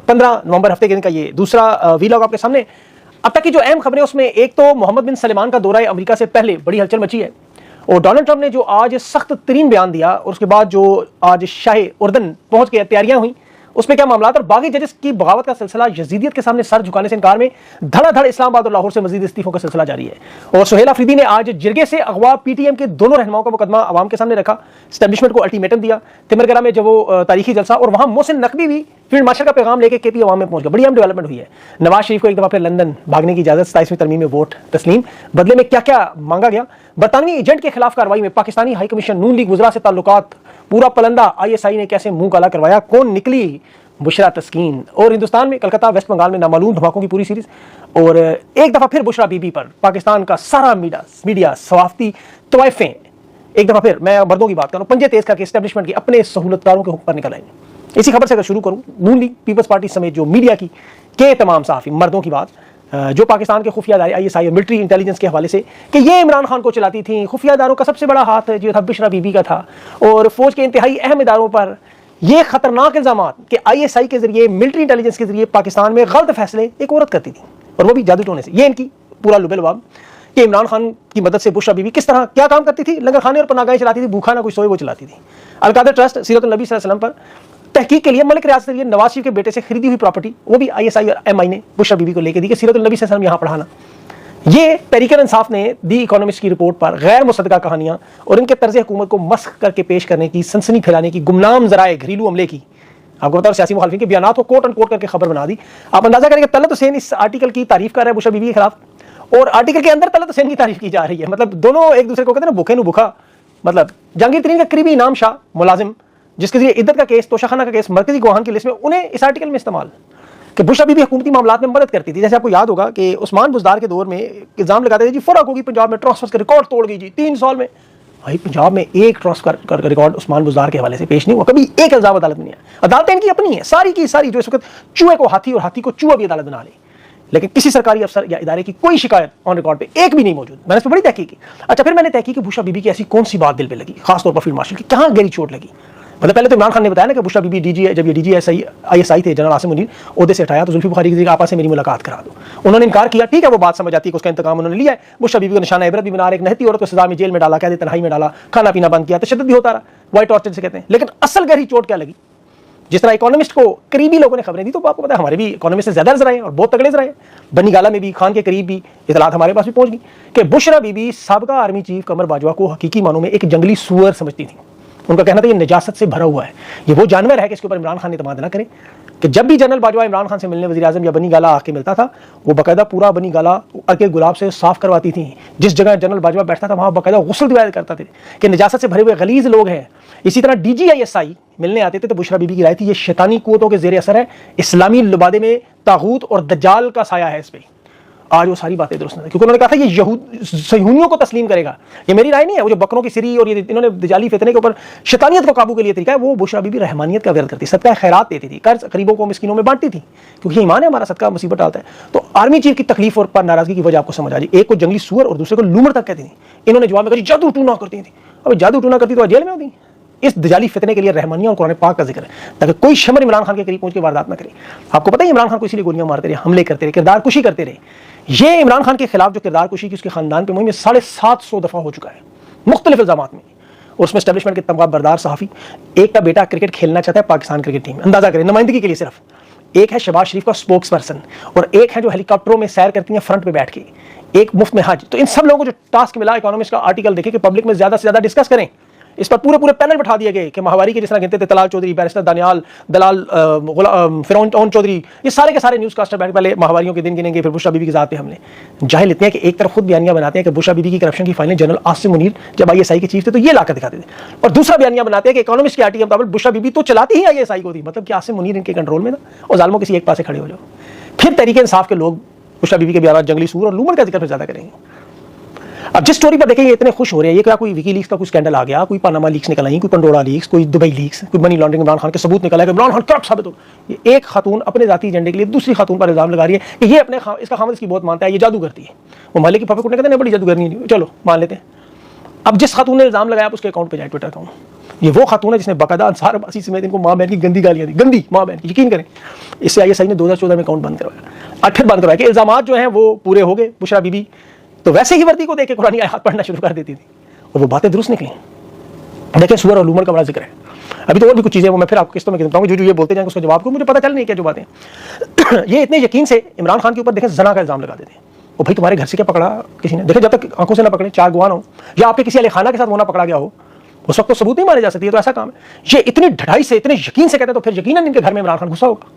15 नवंबर हफ्ते के दिन का ये दूसरा वीलॉग आपके सामने। अब तक की जो अहम खबरें उसमें एक तो मोहम्मद बिन सलमान का दौरा अमेरिका से पहले बड़ी हलचल मची है, और डोनाल्ड ट्रंप ने जो आज सख्त तरीन बयान दिया और उसके बाद जो आज शाह उर्दन पहुंच के तैयारियां हुई उसमें क्या मामला, और बागी जजेस की बगावत का सिलसिला, यजीदियत के सामने सर झुकाने से इनकार में धड़ाधड़ इस्लामाबाद और लाहौर से मजीद इस्तीफों का सिलसिला जारी है। और सुहेल अफरीदी ने आज जिरगे से अगवा पीटीएम के दोनों रहनुमाओं का मुकदमा आवाम के सामने रखा, स्टैब्लिशमेंट को अल्टीमेटम दिया। तिमरगरा में जब वो तारीखी जलसा, और वहां मोहसिन नकवी भी फील्ड मार्शल का पैगाम लेकर केपी अवाम में पहुंच गया। बड़ी अहम डेवलपमेंट हुई है। नवाज शरीफ को एक दफा फिर लंदन भागने की इजाजत, 27वीं तरमीम में वोट तस्लीम, बदले में क्या क्या मांगा गया। बरतानवी एजेंट के खिलाफ कार्रवाई में पाकिस्तानी हाई कमीशन नून लीग वज़रा से ताल्लुकात पूरा पलंदा, ISI ने कैसे मुंह काला करवाया, कौन निकली बुशरा तस्कीन। और हिंदुस्तान में कलकत्ता वेस्ट बंगाल में नामालूम धमाकों की पूरी सीरीज। और एक दफा फिर बुशरा बीबी पर पाकिस्तान का सारा मीडिया सवाफती तवाइफें एक दफा फिर, मैं मर्दों की बात करूं, पंजे तेज करके एस्टेब्लिशमेंट की अपने सहूलतकारों के हुक्म पर निकल आएंगे। इसी खबर से अगर शुरू करूं, नून लीग, पीपल्स पार्टी समेत जो मीडिया की के तमाम सहाफ़ी मर्दों की बात, जो पाकिस्तान के खुफिया इदारे ISI और मिलिट्री इंटेलिजेंस के हवाले से कि ये इमरान खान को चलाती थी, खुफिया इदारों का सबसे बड़ा हाथ जो था बुशरा बीबी का था, और फौज के इंतहाई अहम इदारों पर ये खतरनाक इल्जाम कि ISI के जरिए, मिलिट्री इंटेलिजेंस के जरिए पाकिस्तान में गलत फैसले एक औरत करती थी, और वो भी जादू टोने से। ये इनकी पूरा लुबेलवाब कि इमरान खान की मदद से बुशरा बीबी किस तरह क्या काम करती थी, लंगर खाने और पनागाहें चलाती थी, भूखा ना कोई सोए वो चलाती थी। अलकादर ट्रस्ट सीरत नबी सल्लल्लाहु अलैहि वसल्लम पर तहकीक के लिए मलिक रियाज के लिए नवाज शरीफ के बेटे से खरीदी हुई प्रॉपर्टी, वो भी ISI और MI ने बुशरा बीबी को लेकर दी कि सीरत नबी सल्लल्लाहु अलैहि वसल्लम यहाँ पढ़ाना। ये तहरीक इंसाफ ने दी इकोनॉमिस्ट की रिपोर्ट पर गैर मुसद्दका कहानियां और इनके तर्ज हुकूमत को मस्ख करके पेश करने की, सनसनी फैलाने की, गुमनाम जराए घरेलू हमले की, आपको पता है सियासी मुखालिफिन के बयानात को कोट एंड कोट करके खबर बना दी। आप अंदाजा करेंगे तलत हुसैन इस आर्टिकल की तारीफ कर रहा है बुशरा बीबी के खिलाफ, और आर्टिकल के अंदर तलत हुसैन की तारीफ की जा रही है। मतलब दोनों एक दूसरे को कहते हैं ना, भूखे नु भूखा। मतलब जहांगीर तरीन का करीबी इनाम शाह मुलाजिम, जिसके जरिए इद्दत का केस, तोशाखाना का केस, मरकजी गवाहान की लिस्ट में, उन्हें इस आर्टिकल में इस्तेमाल कि बुशरा बीबी हुकूमती मामलात में मदद करती थी। जैसे आपको याद होगा कि उस्मान बुज़दार के दौर में इल्जाम लगाते थे जी फराक होगी पंजाब में, ट्रांसफर का रिकॉर्ड तोड़ गई जी 3 साल में। भाई पंजाब में एक ट्रांसफर का रिकॉर्ड उस्मान बुज़दार के हवाले से पेश नहीं हुआ, कभी एक इल्जाम अदालत में नहीं है। अदालतें इनकी अपनी है सारी की सारी, जो इस वक्त चूहे को हाथी और हाथी को चूहा भी अदालत बना ले, लेकिन किसी सरकारी अफसर या इदारे की कोई शिकायत ऑन रिकॉर्ड पे एक भी नहीं मौजूद। मैंने इस पर बड़ी तहकीक की। अच्छा, फिर मैंने तहकीक की बुशरा बीबी की ऐसी कौन सी बात दिल पे लगी, खासतौर पर फील्ड मार्शल की कहाँ गहरी चोट लगी। मतलब पहले तो इमरान खान ने बताया ना कि बुशरा बीबी जब ये DG ISI थे जनरल आसिम मुनीर ओहदे से हटाया तो जुल्फी बुखारी की आपस से मेरी मुलाकात करा दो, उन्होंने इनकार किया। ठीक है, वो बात समझ आती है कि उसका इंतकाम उन्होंने लिया है। बुशरा बीबी को निशाना इबरत भी बना रहे, एक नहती औरत को सजा में जेल में डाला, कहते तन्हाई में डाला, खाना पीना बंद किया, तशद्दुद भी होता रहा, वाइट टॉर्चर से कहते हैं। लेकिन असल गहरी चोट क्या लगी, जिस तरह इकोनॉमिस्ट को करीबी लोगों ने खबरें दी, तो आपको पता है हमारे भी इकोनॉमिस्ट से ज्यादा नजर आए और बहुत तगड़े नजर आए। बनी गाला में भी खान के करीब भी इतलात हमारे पास भी पहुंच गई कि बुशरा बीबी साबका आर्मी चीफ कमर बाजवा को हकीकी मानों में एक जंगली सुअर समझती थी। उनका कहना था ये नजासत से भरा हुआ है, ये वो जानवर है कि इसके ऊपर इमरान खान इत्मीनान ना करे। कि जब भी जनरल बाजवा इमरान खान से मिलने वज़ीर आज़म या बनी गाला आके मिलता था, वो बाकायदा पूरा बनी गाला अर्के गुलाब से साफ करवाती थी। जिस जगह जनरल बाजवा बैठता था वहाँ बाकायदा गुस्ल दिवाया करता थे कि नजासत से भरे हुए गलीज लोग हैं। इसी तरह DG ISI मिलने आते थे तो बुशरा बीबी की राय थी ये शैतानी कुव्वतों के जेर असर है, इस्लामी लुबादे में तागूत और दज्जाल का साया है इस पर। आज वो सारी बातें दुरुस्त नहीं, क्योंकि उन्होंने कहा था ये सहूनियों को तस्लीम करेगा। ये मेरी राय नहीं है, वो जो बकरों की सिरी और ये इन्होंने दजाली फितने के ऊपर शैतानियत को काबू के लिए तरीका है, वो बुशरा बीबी रहमानियत का व्यर्थ करती, सदका खैरात देती थी, कर्ज गरीबों को मिस्किनों में बांटती थी, क्योंकि ईमान है हमारा, सदका मुसीबत डालता है। तो आर्मी चीफ की तकलीफ और पर नाराजगी की वजह आपको समझ आ जाए। एक को जंगली सुअर और दूसरे को लूमड़ तक कहती थी। इन्होंने जवाब में कहा जादू टूना करती थी। अब जादू टूना करती तो जेल में होती। इस दजाली फितने के लिए रहमानिया और कुरान पाक का जिक्र है, ताकि कोई शमर इमरान खान के करीब पहुंच के वारदात न करे। आपको पता है इमरान खान को इसीलिए गोलियां मारते रहे, हमले करते रहे, किरदार कुशी करते रहे। ये इमरान खान के खिलाफ जो किरदार कुशी की उसके खानदान पे मुहिम 750 दफा हो चुका है मुख्तलिफ इल्जामात में, और उसमें एस्टेब्लिशमेंट के तमाम बरदार सहाफ़ी। एक का बेटा क्रिकेट खेलना चाहता है पाकिस्तान क्रिकेट टीम में, अंदाजा करें नुमाइंदगी के लिए सिर्फ। एक है शहबाज शरीफ का स्पोक्स पर्सन, और एक है जो हेलीकॉप्टरों में सैर करती हैं फ्रंट पे बैठ के, एक मुफ्त में हज। तो इन सब लोगों को जो टास्क मिला, इकोनॉमिस्ट का आर्टिकल देखे कि पब्लिक में ज्यादा से ज्यादा डिस्कस करें। इस पर पूरे पैनल बैठा दिए गए कि माहवारी के जिस तरह गिनते थे तलाल चौधरी, बैरिस्टर दानियाल, दलाल फिरौन चौधरी, ये सारे के सारे न्यूज़ कास्टर बैठ पहले माहवारियों के दिन गिनेंगे, फिर बुशरा बीबी की ज़ात पे हमले। जाहिल इतने हैं कि एक तरफ खुद बयानियां बनाते हैं कि बुशरा बीबी की करप्शन की फाइलें जनरल आसिम मुनीर जब ISI के चीफ थे तो ये लाकर दिखाते थे, और दूसरा बयानियां बनाते हैं कि इकोनॉमिस्ट के आर्टिकल के मुताबिक बुशरा बीबी तो चलाती ही ISI को थी, मतलब कि आसिम मुनीर इनके कंट्रोल में था, और जालिमों किसी एक पास खड़े हो जाओ। फिर तहरीक इंसाफ के लोग बुशरा बीबी के बयान जंगली सूर और लूमड़ का जिक्र ज्यादा करेंगे। अब जिस स्टोरी पर देखें ये इतने खुश हो रहे हैं, ये क्या कोई विकीलीक्स का कोई स्कैंडल आ गया, कोई पानामा लीक्स निकल आई, कोई पंडोरा लीक्स, कोई दुबई लीक्स, कोई मनी लॉन्ड्रिंग इमरान खान के सबूत निकला है कि इमरान खान करप्ट साबित हो। ये एक खातून अपने जाती एजेंडे के लिए दूसरी खातून पर इल्जाम लगा रही है कि ये अपने इसका खामद इसकी बहुत मानता है, ये जादू करती है। वो मोहल्ले की फफे कुटने कहते हैं बड़ी जादूगरनी, चलो मान लेते हैं। अब जिस खातून ने इल्जाम लगाया आप उसके अकाउंट पर जाए, ट्विटर अकाउंट, ये वो खातून है जिसने बाकायदा अंसार अब्बासी समेत इनको माँ बहन की गंदी गालियाँ दी, गंदी माँ बहन की, यकीन करें। इससे ISI ने 2014 में अकाउंट बंद करवाया, और फिर बंद करवाया कि इल्जाम जो हैं वो पूरे हो गए। बुशरा बीबी तो वैसे ही वर्दी को देख के कुरानी आयत पढ़ना शुरू कर देती थी, और वो बातें दुरुस्त निकली। देखें, सूअर और लूमड़ का बड़ा जिक्र है। अभी तो और भी कुछ चीज़ें वो मैं फिर आपको किस्तों में कहता हूँ, जो ये बोलते जाएंगे उसका जवाब को मुझे पता चल नहीं क्या जो बातें। ये इतने यकीन से इमरान खान के ऊपर देखें जना का इल्जाम लगा देते हैं। वो भाई तुम्हारे घर से क्या पकड़ा किसी ने? देखें, जब तक आंखों से ना पकड़े, 4 गवाह हो, या आपके किसी अहले खाना के साथ वो ना पकड़ा गया हो, उस वक्त तो सबूत नहीं माने जा सकती है। तो ऐसा काम है। ये इतनी ढाई से, इतने यकीन से कहते हैं, तो फिर यकीनन इनके घर में इमरान खान घुसा होगा।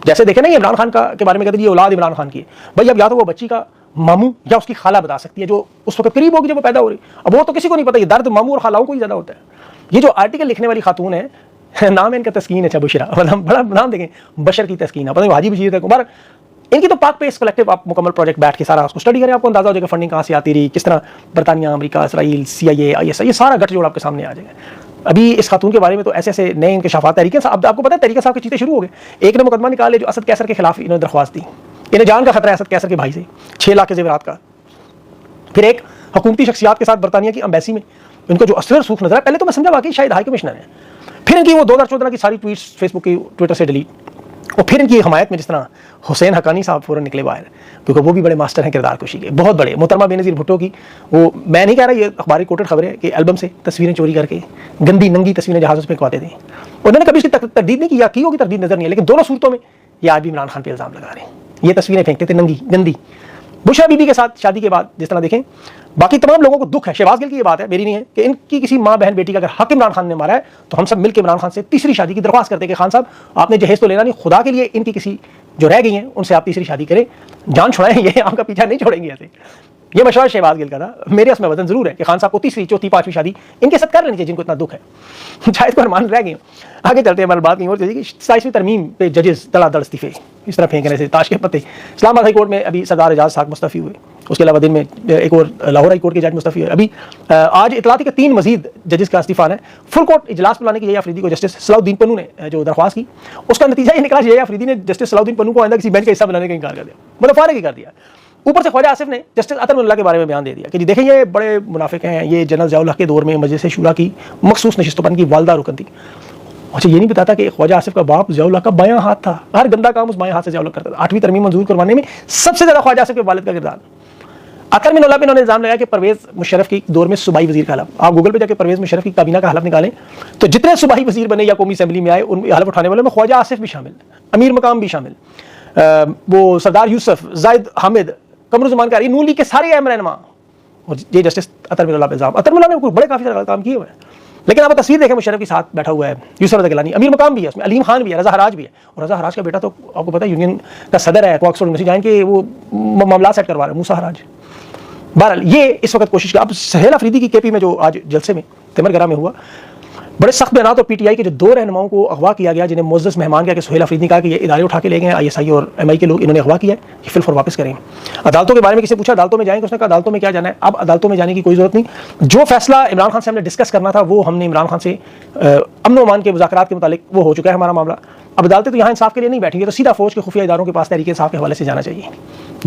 जैसे देखें ना, ये इमरान खान के बारे में कहते हैं ये औलाद इमरान खान की है। भाई अब या तो वो बच्ची का मामू या उसकी खाला बता सकती है, जो उस वक्त करीब होगी जब वो पैदा हो रही। अब वो तो किसी को नहीं पता, ये दर्द मामू और खालाओं को ही ज्यादा होता है। ये जो आर्टिकल लिखने वाली खातून है, नाम है इनका तस्कीन है, बुशरा, मतलब बड़ा नाम देखें, बशर की तस्कीन, पता नहीं हाजी बशीर तक उमर। इनकी तो पाक पेस कलेक्टिव आप मुकम्मल प्रोजेक्ट बैठ के सारा उसको स्टडी करें, आपको अंदाजा हो जाएगा फंडिंग कहाँ से आती रही, किस तरह बरतानिया, अमेरिका, इसराइल, CIA, ISI, ये सारा गठजोड़ आपके सामने आ जाएगा। अभी इस खातून के बारे में तो ऐसे ऐसे नए इनके शफात तरीके, अब आपको पता है तरीका साहब के चीते शुरू हो गए। एक ने मुकदमा निकाले जो असद कैसर के खिलाफ इन्होंने दरख्वास्त दी, इन्हें जान का खतरा है असद कैसर के भाई से, 6 लाख के जेवरात का। फिर एक हुकूमती शख्सियात के साथ बरतानिया की एम्बेसी में इनको जो असर सूख नजर है, पहले तो मैं समझा वाकई शायद हाई कमिश्नर है। फिर इनकी वो 2014 की सारी ट्वीट्स फेसबुक की ट्विटर से डिलीट, और फिर इनकी हमायत में जिस तरह हुसैन हकानी साहब फौरन निकले बाहर, क्योंकि वो भी बड़े मास्टर हैं किरदार कुशी के, बहुत बड़े। मोहतरमा बेनज़ीर भुट्टो की वो, मैं नहीं कह रहा, ये अखबारी कोटेड खबर है कि एल्बम से तस्वीरें चोरी करके गंदी नंगी तस्वीरें जहाज़ों से फेंकवाते थे। उन्होंने कभी इसकी तरदीद नहीं की, या की होगी तरदीद नजर नहीं है, लेकिन दोनों सूरतों में ये आज भी इमरान खान पर इल्जाम लगा रहे हैं। ये तस्वीरें फेंकते थे नंगी गंदी। बुशरा बीबी के साथ शादी के बाद जिस तरह देखें, बाकी तमाम लोगों को दुख है, शहबाज गिल की ये बात है, मेरी नहीं है, कि इनकी किसी माँ बहन बेटी का अगर हक इमरान खान ने मारा है तो हम सब मिलकर इमरान खान से तीसरी शादी की दरख्वास्त करते हैं कि खान साहब आपने जहेज तो लेना नहीं, खुदा के लिए इनकी किसी जो रह गई हैं उनसे आप तीसरी शादी करें, जान छुड़ाएं, ये आपका पीछा नहीं छोड़ेंगे ऐसे। ये मशवरा शहबाज गिल का था। मेरे उसमें वजन जरूर है कि खान साहब को तीसरी, चौथी, 5वीं शादी इनके साथ कर लेनी चाहिए जिनको इतना दुख है। शायद को अरमान रह गए। आगे चलते हैं, हमारी बात कहीं और चलिए कि 27वीं तरमीम पे जजेस धड़ाधड़ इस्तीफे इस तरह फेंकने से ताश के पत्ते। इस्लामाबाद हाई कोर्ट में अभी सरदार एजाज साहब मुस्तफ़ी हुए, उसके अलावा दिन में एक और लाहौर हाई कोर्ट के जज मुस्तफ़ी हुए। अभी आज इतलाती के 3 मजीद जजेस का इस्तीफा है। फुल कोर्ट इजलास बुलाने की यही अफरीदी को जस्टिस सलाउद्दीन पन्नू ने जो दरख्वास्त की, उसका नतीजा ये निकला, यही अफरीदी ने जस्टिस सलाउद्दीन पन्नू को आइंदा किसी बेंच का हिस्सा बनाने का इनकार कर दिया, मतलब फारिग ही कर दिया। ऊपर से ख्वाजा आसिफ ने जस्टिस अतरमुल्लाह के बारे में बयान दे दिया कि जी देखें ये बड़े मुनाफिक हैं, ये जनरल ज़ियाउल हक के दौर में मजलिस शूरा की मखसूस नशिस्तों पर इनकी वालदा रुकन थी। अच्छा, ये नहीं बताता कि ख्वाजा आसिफ का बाप ज़ियाउल हक का बायां हाथ था, हर गंदा काम उस बाएं हाथ से ज़ियाउल हक करता था। 8वीं तरमीम मंजूर करवाने में सबसे ज़्यादा ख्वाजा आसिफ के वालिद का किरदार। अतरमुल्लाह पे इन्होंने इल्जाम लगाया कि परवेज़ मुशर्रफ की दौर में सूबाई वजीर का हलफ, आप गूगल पे जाके परवेज़ मुशर्रफ की काबीना का हलफ निकालें तो जितने सूबाई वजीर बने या कौमी असेंबली में आए उन हलफ उठाने वालों में ख्वाजा आसिफ भी शामिल, अमीर मकाम भी शामिल, वो सरदार यूसुफ, जायद हामिद, कमरुज़्ज़मान कारी, नून लीग के सारे अहम रहनुमा, और ये जस्टिस अतरमुल्लाह पे इल्जाम। अतरमुल्लाह ने बड़े काफ़ी सारे काम किए हुए हैं, लेकिन आप तस्वीर देखें मुशर्रफ के साथ बैठा हुआ है यूसुफ रज़ा गिलानी, अमीर मकाम भी है उसमें, अलीम खान भी है, रज़ा हराज भी है। और रज़ा हराज का बेटा तो आपको पता है यूनियन का सदर है, ऑक्सफोर्ड यूनिवर्सिटी, जान के वो मामला सेट करवा रहे हैं, मूसा हराज। बहरहाल ये इस वक्त कोशिश कर, अब सहेल अफरीदी की KP में जो आज जलसे में तिमरगरा में हुआ, बड़े सख्त बयान, और PTI के जो 2 रहनुमाओं को अगवा किया गया जिन्हें मुअज़्ज़ज़ मेहमान किया कि सुहेल अफरीदी ने कहा कि ये इदारे उठा के ले गए ISI और MI के लोग, इन्होंने अगवा किया है, ये फिल फॉर वापस करें। अदालतों के बारे में किसी पूछा अदालतों में जाएंगे, उसने कहा अदालतों में क्या जाना है, अब अदालतों में जाने की कोई जरूरत नहीं। जो फैसला इमरान खान से हमने डिस्कस करना था वो हमने इमरान खान से अमन अमान के मुज़ाकरात के मुतालिक वो हो चुका है हमारा मामला। अब अदालतें तो यहाँ इंसाफ के लिए नहीं बैठेंगी, तो सीधा फौज के खुफिया इदारों के पास तहरीक इंसाफ के हवाले से जाना चाहिए।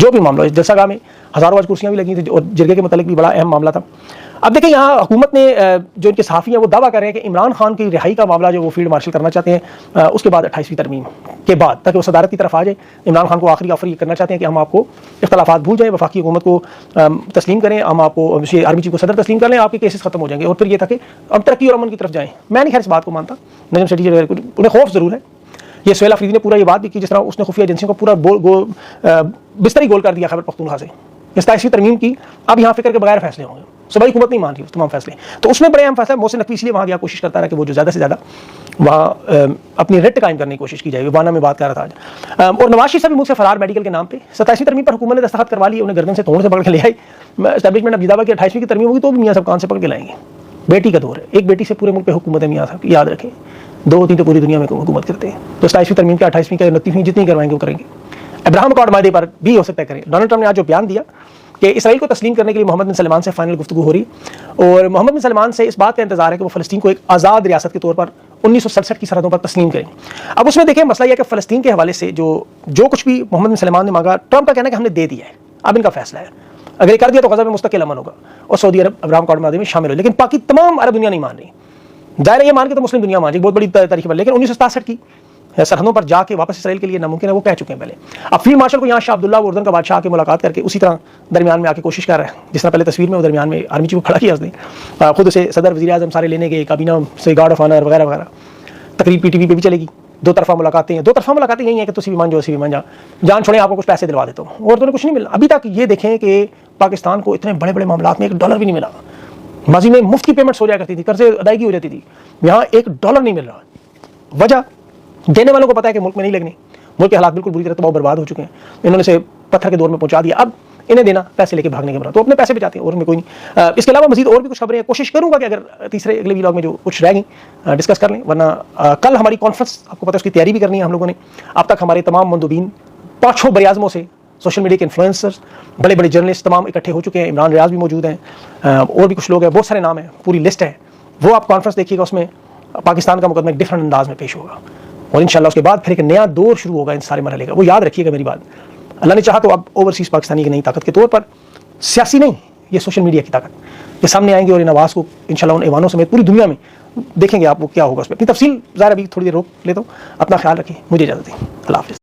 जो भी मामला, जलसागाह में हज़ारों आज कुर्सियाँ भी लगी थी और जिरगे के मतलब भी बड़ा अहम मामला था। अब देखिए यहाँ हुकूमत ने जो इनके सहाफ़ी हैं वो दावा कर रहे हैं कि इमरान खान की रिहाई का मामला जो वो फील्ड मार्शल करना चाहते हैं उसके बाद 28वीं तरमीम के बाद, ताकि वो सदारत की तरफ आ जाए। इमरान खान को आखिरी ऑफर ये करना चाहते हैं कि हम आपको इख्तलाफात भूल जाएँ, वफाकी हुकूमत को तस्लीम करें, हम आपको आर्मी चीफ को सदर तस्लीम कर लें, आपके केसेस खत्म हो जाएंगे और फिर ये था कि हम तरक्की और अमन की तरफ जाएँ। मैं नहीं खैर इस बात को मानता, नजम सेठी उन्हें खौफ ज़रूर है। ये सुहेल अफरीदी ने पूरा ये बात भी की जिस तरह उसने खुफिया एजेंसियों को पूरा बिस्तर ही गोल कर दिया खैबर पख्तूनख्वा से। 27वीं तरमीम की अब यहाँ फिक्र के बगैर फैसले होंगे, सूबाई हुकूमत नहीं मान रही तमाम फैसले, तो उसमें बड़े अहम फैसला मोहसिन नकवी इसलिए वहाँ गया, कोशिश करता रहा कि वो जो ज़्यादा से ज़्यादा वहाँ अपनी रिट कायम करने की कोशिश की जाए। वाना में बात कर रहा था आज, और नवाज शरीफ साहब मुझसे फरार मेडिकल के नाम पे 27वीं तरमीम पर हुकूमत ने दस्तखत करवा ली, उन्हें गर्दन से तोड़ से पकड़ के ले आई। एस्टैब्लिशमेंट अब दावा कि 28वीं की तरमीम होगी तो भी मियाँ साहब कान से पकड़ के लाएंगे। बेटी का दौर है, एक बेटी से पूरे मुल्क पे हुकूमत है मियाँ साहब, याद रखें, 2-3 तो पूरी दुनिया में हुकूमत करते हैं। तो 27वीं तरमीम का 28वीं का 29वीं जितनी करवाएंगे वो करेंगे। अब्राहम अकॉर्ड मायदे पर भी हो सकता है करें। डोनाल्ड ट्रंप ने आज जो बयान दिया कि इसराइल को तस्लीम करने के लिए मोहम्मद बिन सलमान से फाइनल गुफ्तगू हो रही, और मोहम्मद बिन सलमान से इस बात का इंतजार है कि वो फ़लस्तीन को एक आज़ाद रियासत के तौर पर 1967 की सरहदों पर तस्लीम करें। अब उसमें देखें मसला यह कि फ़लस्तीन के हवाले से जो कुछ भी मोहम्मद बिन सलमान ने मांगा, ट्रंप का कहना है कि हमने दे दिया है, अब इनका फैसला है, अगर ये कर दिया तो गज़ा में मुस्तकिल अमन होगा और सऊदी अरब अब्राहम अकॉर्ड मायदे में शामिल हो। लेकिन बाकी तमाम अरब दुनिया नहीं मान रही, दायरा ये मान के तो मुस्लिम दुनिया मान, बहुत बड़ी तारीख पर, लेकिन 1967 की सरहदों पर जाके वापस इसराइल के लिए नामुमकिन है, वो कह चुके हैं पहले। अब फील्ड मार्शल को यहाँ शाह अब्दुल्ला उर्दन का बादशाह आके मुलाकात करके उसी तरह दरमियान में आके कोशिश कर रहा है, जिस तरह पहले तस्वीर में वो दरमियान में आर्मी चीफ को खड़ा किया उसने, खुद उसे सदर वज़ीर आज़म सारे लेने गए, काबीना से गार्ड ऑफ ऑनर वगैरह वगैरह। तकरीर PTV पे भी चलेगी, दो तरफा मुलाकातें हैं। दो तरफा मुलाकातें यही है कि तुसी भी मान जो असी भी मान जा, जान छोड़े आपको कुछ पैसे दिलवा देता हूँ, और तो कुछ नहीं मिला। अभी तक ये देखें कि पाकिस्तान को इतने बड़े बड़े मामला में $1 भी नहीं मिला। माजी में मुफ्त की पेमेंट्स हो जाया करती थी, कर्जे अदायगी हो जाती थी, यहाँ $1 नहीं मिल रहा। वजह देने वालों को पता है कि मुल्क में नहीं लगनी, मुल्क के हालात बिल्कुल बुरी तरह तबाह बर्बाद हो चुके हैं, इन्होंने से पत्थर के दौर में पहुंचा दिया, अब इन्हें देना पैसे लेके भागने के बना, तो अपने पैसे बचाते हैं और उनमें कोई नहीं। इसके अलावा मजीद और भी कुछ खबरें कोशिश करूंगा कि अगर तीसरे अगले व्लॉग में जो कुछ रह गई डिस्कस कर लें, वरना कल हमारी कॉन्फ्रेंस आपको पता है उसकी तैयारी भी करनी है हम लोगों ने। अब तक हमारे तमाम मंदूबीन 5 बरियाज़मों से, सोशल मीडिया के इन्फ्लुएंसर्स, बड़े बड़े जर्नलिस्ट तमाम इकट्ठे हो चुके हैं। इमरान रियाज भी मौजूद हैं, और भी कुछ लोग हैं, बहुत सारे नाम हैं, पूरी लिस्ट है। वो आप कॉन्फ्रेंस देखिएगा, उसमें पाकिस्तान का मुकदमा एक डिफरेंट अंदाज में पेश होगा, और इंशाल्लाह उसके बाद फिर एक नया दौर शुरू होगा इन सारे मरहले का। वो याद रखिएगा मेरी बात, अल्लाह ने चाहा तो अब ओवरसीज़ पाकिस्तानी की नई ताकत के तौर पर, सियासी नहीं, ये सोशल मीडिया की ताकत, ये सामने आएंगे और इन आवाज़ को इंशाल्लाह उन ऐवानों समेत पूरी दुनिया में देखेंगे आप, वो क्या होगा उस पर। अपनी तफसील ज़ाहिर अभी थोड़ी देर रोक लेता हूँ। अपना ख्याल रखिए, मुझे इजाज़त दें, अल्लाह हाफ़िज़।